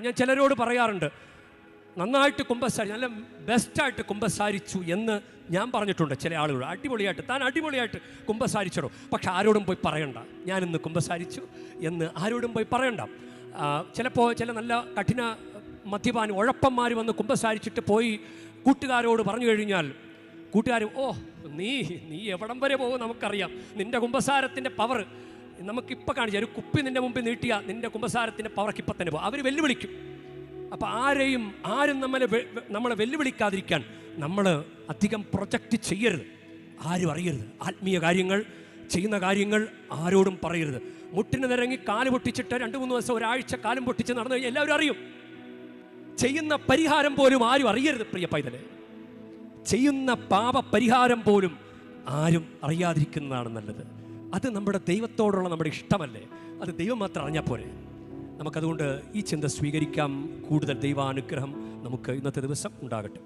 ഞാൻ ചിലരോട് പറയാറുണ്ട്, നന്നായിട്ട് കുമ്പസാരിച്ചു, നല്ല ബെസ്റ്റായിട്ട് കുമ്പസാരിച്ചു എന്ന് ഞാൻ പറഞ്ഞിട്ടുണ്ട്. ചില ആളുകൾ അടിപൊളിയായിട്ട്, താൻ അടിപൊളിയായിട്ട് കുമ്പസാരിച്ചോ, പക്ഷെ ആരോടും പോയി പറയണ്ട ഞാനിന്ന് കുമ്പസാരിച്ചു എന്ന് ആരോടും പോയി പറയണ്ട. ചിലപ്പോൾ ചില നല്ല കഠിന മദ്യപാനി ഉഴപ്പന്മാർ വന്ന് കുമ്പസാരിച്ചിട്ട് പോയി കൂട്ടുകാരോട് പറഞ്ഞു കഴിഞ്ഞാൽ കൂട്ടുകാർ, ഓ നീ എവിടം വരെ പോകും നമുക്കറിയാം, നിൻ്റെ കുമ്പസാരത്തിൻ്റെ പവർ നമുക്കിപ്പോൾ കാണിച്ചു, ഒരു കുപ്പി നിൻ്റെ മുമ്പിൽ നീട്ടിയാൽ നിൻ്റെ കുമ്പസാരത്തിൻ്റെ പവർക്ക് ഇപ്പം തന്നെ പോകും. അവർ വെല്ലുവിളിക്കും. അപ്പോൾ ആരും നമ്മളെ വെല്ലുവിളിക്കാതിരിക്കാൻ നമ്മൾ അധികം പ്രൊജക്റ്റ് ചെയ്യരുത്, ആരും അറിയരുത്. ആത്മീയ കാര്യങ്ങൾ, ചെയ്യുന്ന കാര്യങ്ങൾ ആരോടും പറയരുത്. മുട്ടിന് നിരങ്ങി കാല് പൊട്ടിച്ചിട്ട് 2-3 ദിവസം ഒരാഴ്ച കാലും പൊട്ടിച്ച് നടന്നു കഴിഞ്ഞാൽ എല്ലാവരും അറിയും. ചെയ്യുന്ന പരിഹാരം പോലും ആരും അറിയരുത്. പ്രിയ പൈതലെ, ചെയ്യുന്ന പാപ പരിഹാരം പോലും ആരും അറിയാതിരിക്കുന്നതാണ് നല്ലത്. അത് നമ്മുടെ ദൈവത്തോടുള്ള നമ്മുടെ ഇഷ്ടമല്ലേ, അത് ദൈവം മാത്രം അറിഞ്ഞാൽ പോരെ. നമുക്കതുകൊണ്ട് ഈ ചിന്ത സ്വീകരിക്കാം. കൂടുതൽ ദൈവാനുഗ്രഹം നമുക്ക് ഇന്നത്തെ ദിവസം ഉണ്ടാകട്ടെ.